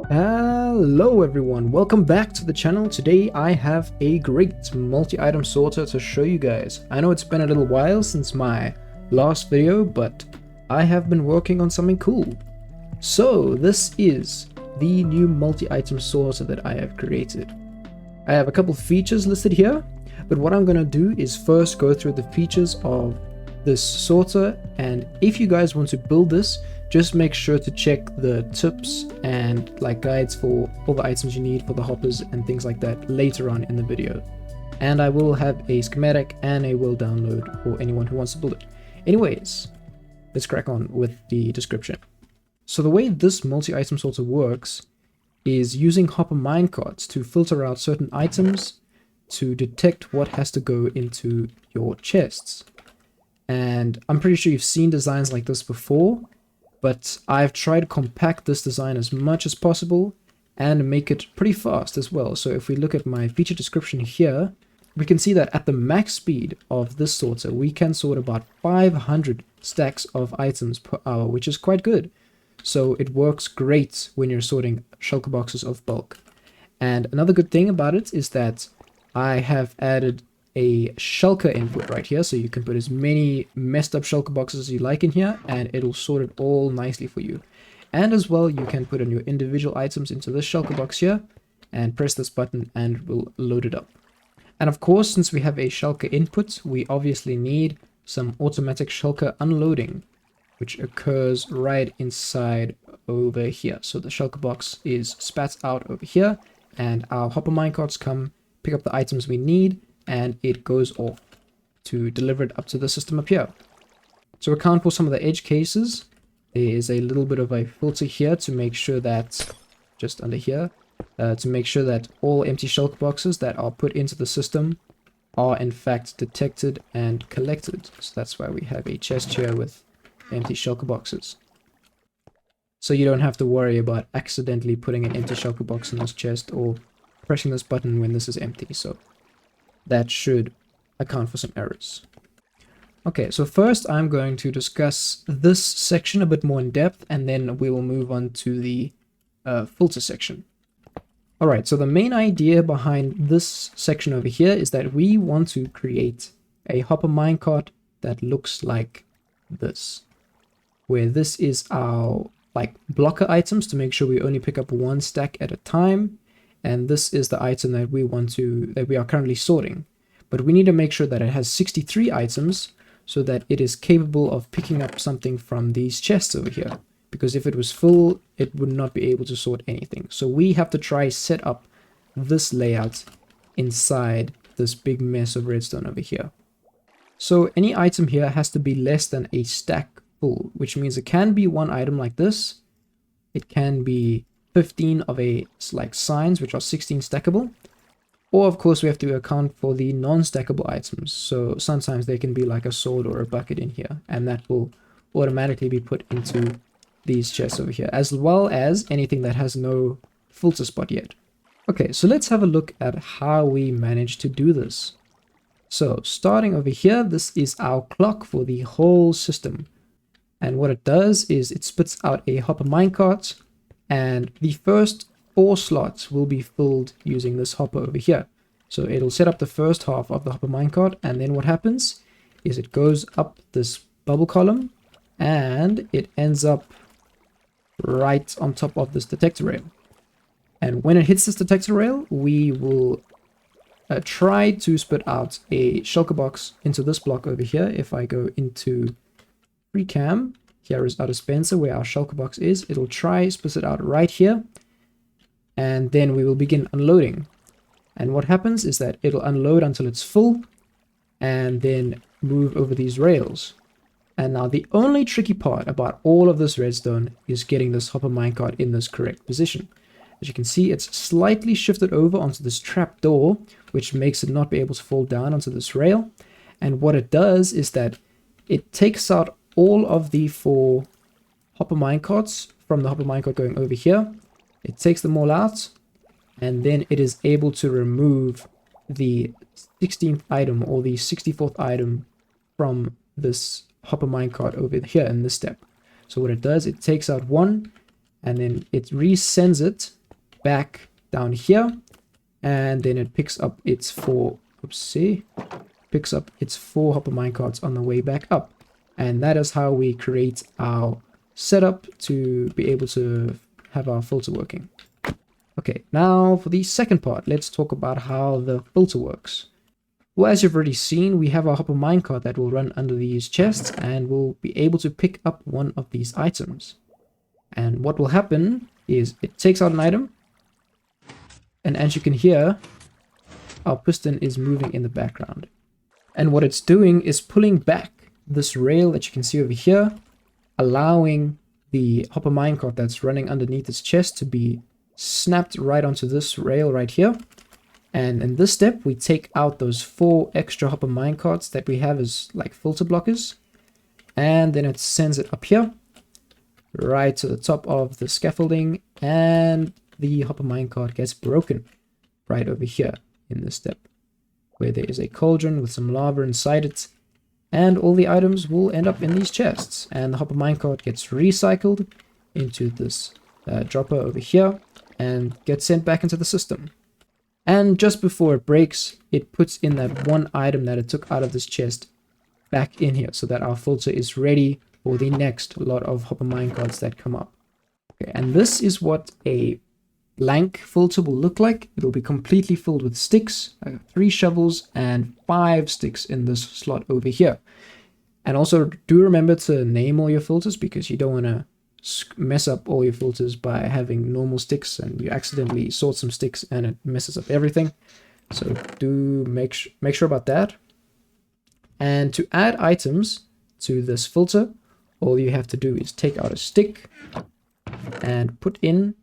Hello everyone, welcome back to the channel. Today I have a great multi-item sorter to show you guys. I know it's been a little while since my last video, but I have been working on something cool. So this is the new multi-item sorter that I have created. I have a couple features listed here, but what I'm going to do is first go through the features of this sorter, and if you guys want to build this, just make sure to check the tips and guides for all the items you need for the hoppers and things like that later on in the video. And I will have a schematic and a will download for anyone who wants to build it. Anyways, let's crack on with the description. So the way this multi-item sorter works is using hopper-minecarts to filter out certain items to detect what has to go into your chests. And I'm pretty sure you've seen designs like this before, but I've tried to compact this design as much as possible and make it pretty fast as well. So if we look at my feature description here, we can see that at the max speed of this sorter, we can sort about 500 stacks of items per hour, which is quite good. So it works great when you're sorting shulker boxes of bulk. And another good thing about it is that I have added a shulker input right here, so you can put as many messed up shulker boxes as you like in here and it'll sort it all nicely for you. And as well, you can put in your individual items into this shulker box here and press this button and it will load it up. And of course, since we have a shulker input, we obviously need some automatic shulker unloading, which occurs right inside over here. So the shulker box is spat out over here and our hopper minecarts come pick up the items we need and it goes off to deliver it up to the system up here. To account for some of the edge cases, there is a little bit of a filter here to make sure that, just under here, to make sure that all empty shulker boxes that are put into the system are in fact detected and collected. So that's why we have a chest here with empty shulker boxes. So you don't have to worry about accidentally putting an empty shulker box in this chest or pressing this button when this is empty. So that should account for some errors. Okay, so first I'm going to discuss this section a bit more in depth, and then we will move on to the filter section. Alright, so the main idea behind this section over here is that we want to create a hopper minecart that looks like this, where this is our blocker items to make sure we only pick up one stack at a time. And this is the item that we are currently sorting. But we need to make sure that it has 63 items so that it is capable of picking up something from these chests over here. Because if it was full, it would not be able to sort anything. So we have to try set up this layout inside this big mess of redstone over here. So any item here has to be less than a stack full, which means it can be one item like this. It can be 15 of a signs, which are 16 stackable, or of course we have to account for the non-stackable items. So sometimes they can be like a sword or a bucket in here, and that will automatically be put into these chests over here, as well as anything that has no filter spot yet. Okay, so let's have a look at how we managed to do this. So starting over here, this is our clock for the whole system, and what it does is it spits out a hopper minecart. And the first 4 slots will be filled using this hopper over here. So it'll set up the first half of the hopper minecart, and then what happens is it goes up this bubble column and it ends up right on top of this detector rail. And when it hits this detector rail, we will try to spit out a shulker box into this block over here. If I go into free cam, here is our dispenser where our shulker box is. It'll try spit it out right here, and then we will begin unloading. And what happens is that it'll unload until it's full and then move over these rails. And now the only tricky part about all of this redstone is getting this hopper minecart in this correct position. As you can see, it's slightly shifted over onto this trap door, which makes it not be able to fall down onto this rail. And what it does is that it takes out all of the 4 hopper minecarts from the hopper minecart going over here. It takes them all out, and then it is able to remove the 16th item or the 64th item from this hopper minecart over here in this step. So what it does, it takes out one and then it resends it back down here, and then it picks up its four hopper minecarts on the way back up. And that is how we create our setup to be able to have our filter working. Okay, now for the second part, let's talk about how the filter works. Well, as you've already seen, we have our hopper minecart that will run under these chests and will be able to pick up one of these items. And what will happen is it takes out an item, and as you can hear, our piston is moving in the background. And what it's doing is pulling back this rail that you can see over here, allowing the hopper minecart that's running underneath this chest to be snapped right onto this rail right here. And in this step, we take out those 4 extra hopper minecarts that we have as like filter blockers. And then it sends it up here, right to the top of the scaffolding, and the hopper minecart gets broken right over here in this step, where there is a cauldron with some lava inside it, and all the items will end up in these chests, and the hopper minecart gets recycled into this dropper over here and gets sent back into the system. And just before it breaks, it puts in that one item that it took out of this chest back in here, so that our filter is ready for the next lot of hopper minecarts that come up. Okay, and this is what a blank filter will look like. It'll be completely filled with sticks. I got 3 shovels and 5 sticks in this slot over here. And also do remember to name all your filters, because you don't want to mess up all your filters by having normal sticks and you accidentally sort some sticks and it messes up everything. So do make sure about that. And to add items to this filter, all you have to do is take out a stick and put in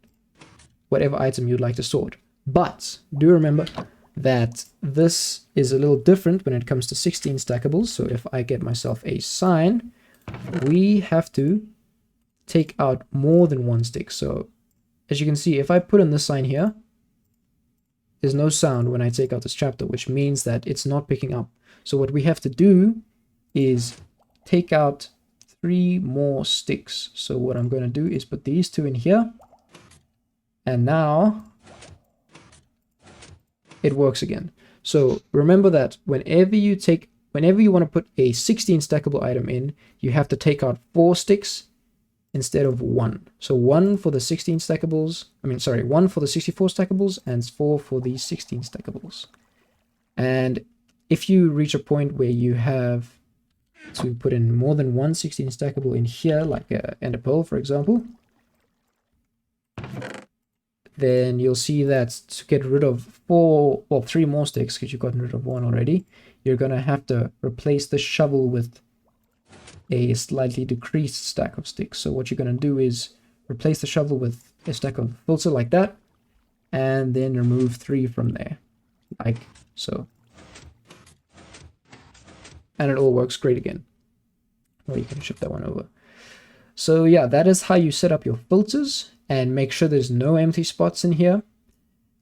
whatever item you'd like to sort. But do remember that this is a little different when it comes to 16 stackables. So if I get myself a sign, we have to take out more than 1 stick. So as you can see, if I put in this sign here, there's no sound when I take out this chapter, which means that it's not picking up. So what we have to do is take out 3 more sticks. So what I'm going to do is put these 2 in here, and now it works again. So remember that whenever you want to put a 16 stackable item in, you have to take out 4 sticks instead of 1. So 1 for the 16 stackables, 1 for the 64 stackables and 4 for the 16 stackables. And if you reach a point where you have to put in more than 1 16 stackable in here, like a ender pearl, for example, then you'll see that to get rid of 3 more sticks, because you've gotten rid of 1 already, you're going to have to replace the shovel with a slightly decreased stack of sticks. So what you're going to do is replace the shovel with a stack of filter like that, and then remove 3 from there, like so. And it all works great again. Or you can shift that one over. So yeah, that is how you set up your filters, and make sure there's no empty spots in here.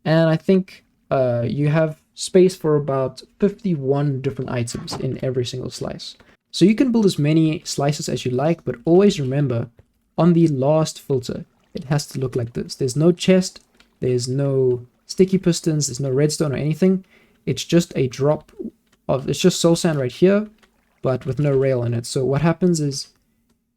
And I think you have space for about 51 different items in every single slice. So you can build as many slices as you like, but always remember, on the last filter, it has to look like this. There's no chest, there's no sticky pistons, there's no redstone or anything. It's just a drop of, it's just soul sand right here, but with no rail in it. So what happens is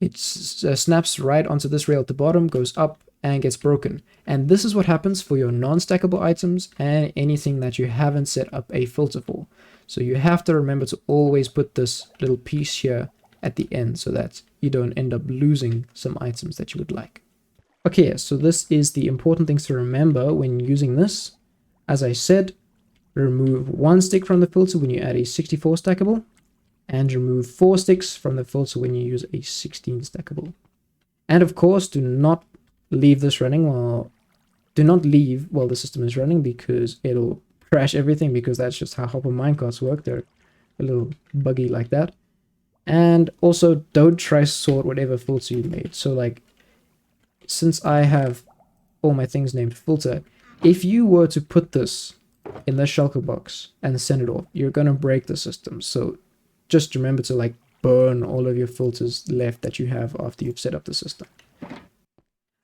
it snaps right onto this rail at the bottom, goes up, and gets broken. And this is what happens for your non-stackable items and anything that you haven't set up a filter for. So you have to remember to always put this little piece here at the end, so that you don't end up losing some items that you would like. Okay, so this is the important things to remember when using this. As I said, remove 1 stick from the filter when you add a 64 stackable, and remove 4 sticks from the filter when you use a 16 stackable. And of course, do not leave this running while the system is running, because it'll crash everything, because that's just how hopper minecarts work. They're a little buggy like that. And also, don't try to sort whatever filter you made. So like, since I have all my things named filter, if you were to put this in the shulker box and send it off, you're gonna break the system. So just remember to like burn all of your filters left that you have after you've set up the system.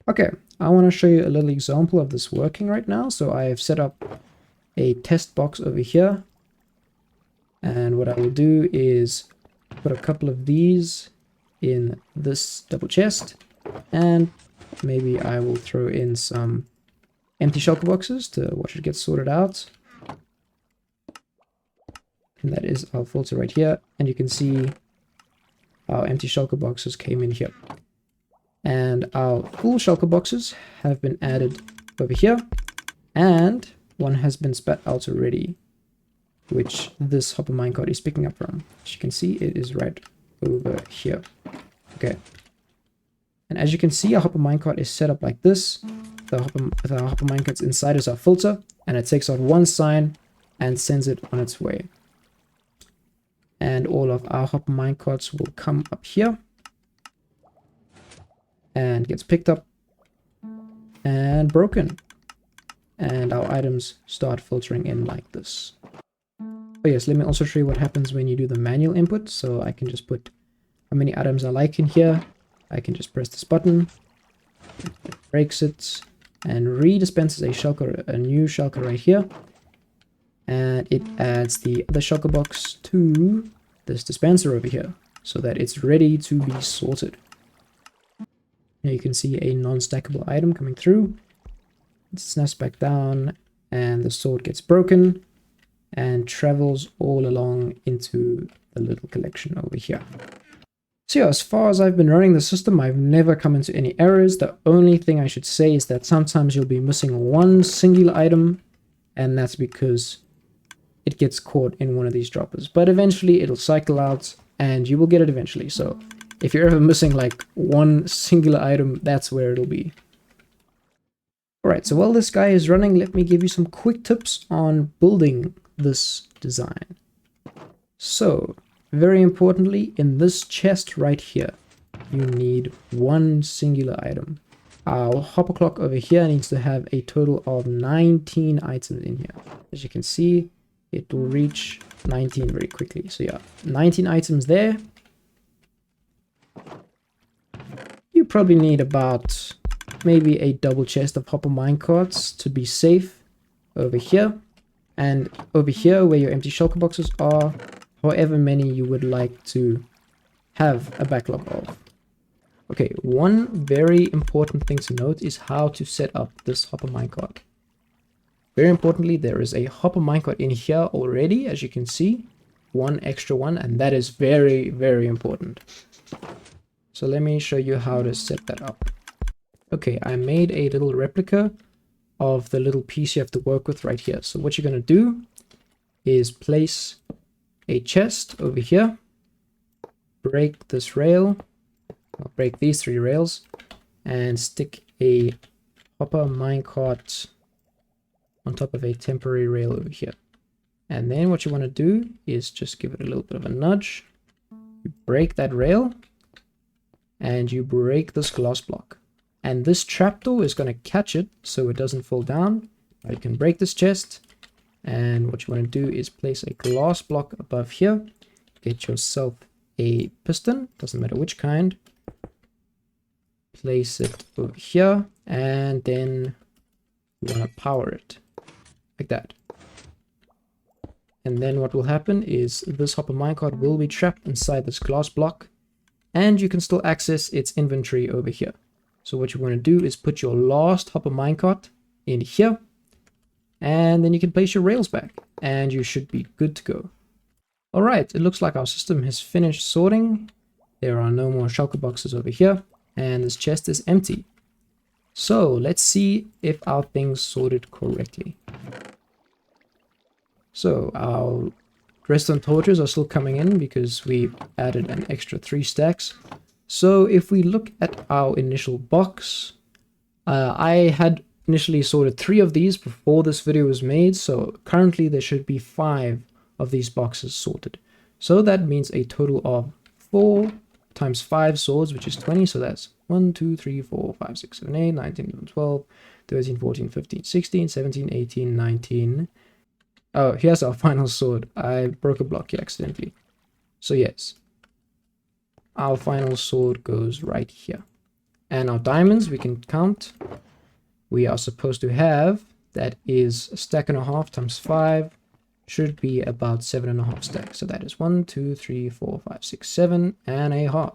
Okay, I want to show you a little example of this working right now. So I have set up a test box over here. And what I will do is put a couple of these in this double chest. And maybe I will throw in some empty shulker boxes to watch it get sorted out. And that is our filter right here. And you can see our empty shulker boxes came in here. And our full shulker boxes have been added over here. And one has been spat out already, which this hopper minecart is picking up from. As you can see, it is right over here. Okay. And as you can see, our hopper minecart is set up like this. The hopper minecart's inside is our filter, and it takes out one sign and sends it on its way. And all of our hopper minecarts will come up here and gets picked up and broken. And our items start filtering in like this. Oh yes, let me also show you what happens when you do the manual input. So I can just put how many items I like in here. I can just press this button, it breaks it, and redispenses a new shulker right here. And it adds the other shulker box to this dispenser over here, so that it's ready to be sorted. Here you can see a non-stackable item coming through. It snaps back down, and the sword gets broken and travels all along into the little collection over here. So yeah, as far as I've been running the system, I've never come into any errors. The only thing I should say is that sometimes you'll be missing one singular item, and that's because it gets caught in one of these droppers. But eventually it'll cycle out and you will get it eventually. So if you're ever missing like one singular item, that's where it'll be. Alright, so while this guy is running, let me give you some quick tips on building this design. So, very importantly, in this chest right here, you need one singular item. Our hopper clock over here needs to have a total of 19 items in here. As you can see, it will reach 19 very quickly. So yeah, 19 items there. You probably need about maybe a double chest of hopper minecarts to be safe over here. And over here where your empty shulker boxes are, however many you would like to have a backlog of. Okay, one very important thing to note is how to set up this hopper minecart. Very importantly, there is a hopper minecart in here already, as you can see. One extra one, and that is very, very important. So let me show you how to set that up. Okay, I made a little replica of the little piece you have to work with right here. So what you're going to do is place a chest over here, break this rail, I'll break these 3 rails, and stick a hopper minecart on top of a temporary rail over here. And then what you want to do is just give it a little bit of a nudge. You break that rail, and you break this glass block. And this trapdoor is going to catch it so it doesn't fall down. You can break this chest, and what you want to do is place a glass block above here. Get yourself a piston, doesn't matter which kind. Place it over here, and then you want to power it like that. And then what will happen is this hopper minecart will be trapped inside this glass block, and you can still access its inventory over here. So what you want to do is put your last hopper minecart in here, and then you can place your rails back, and you should be good to go. Alright, it looks like our system has finished sorting. There are no more shulker boxes over here, and this chest is empty. So let's see if our things sorted correctly. So our redstone torches are still coming in because we added an extra 3 stacks. So if we look at our initial box, I had initially sorted 3 of these before this video was made. So currently there should be 5 of these boxes sorted. So that means a total of 4 times 5 swords, which is 20. So that's 1, 2, 3, 4, 5, 6, 7, 8, 9, 10, 11, 12, 13, 14, 15, 16, 17, 18, 19. Oh, here's our final sword. I broke a block here accidentally. So yes, our final sword goes right here. And our diamonds we can count. We are supposed to have, that is a stack and a half times 5, should be about 7.5 stacks. So that is 1, 2, 3, 4, 5, 6, 7 and a half.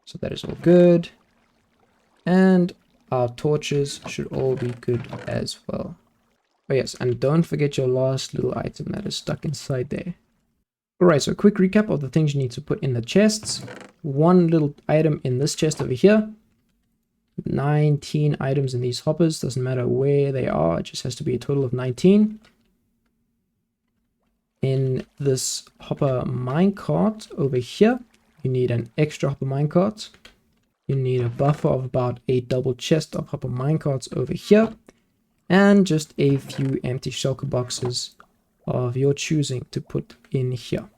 So that is all good. And our torches should all be good as well. Oh yes, and don't forget your last little item that is stuck inside there. Alright, so a quick recap of the things you need to put in the chests. One little item in this chest over here. 19 items in these hoppers, doesn't matter where they are, it just has to be a total of 19. In this hopper minecart over here, you need an extra hopper minecart. You need a buffer of about a double chest of hopper minecarts over here, and just a few empty shulker boxes of your choosing to put in here.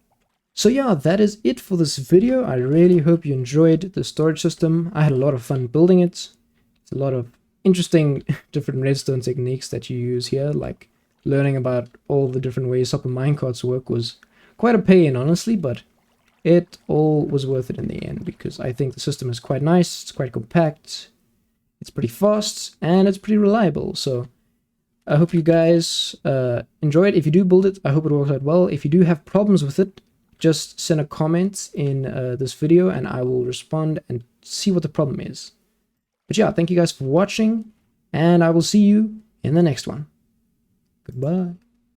So yeah, that is it for this video. I really hope you enjoyed the storage system. I had a lot of fun building it. It's a lot of interesting different redstone techniques that you use here, like learning about all the different ways hopper minecarts work was quite a pain, honestly, but it all was worth it in the end because I think the system is quite nice, it's quite compact, it's pretty fast, and it's pretty reliable. So I hope you guys enjoy it. If you do build it, I hope it works out well. If you do have problems with it, just send a comment in this video and I will respond and see what the problem is. But yeah, thank you guys for watching, and I will see you in the next one. Goodbye.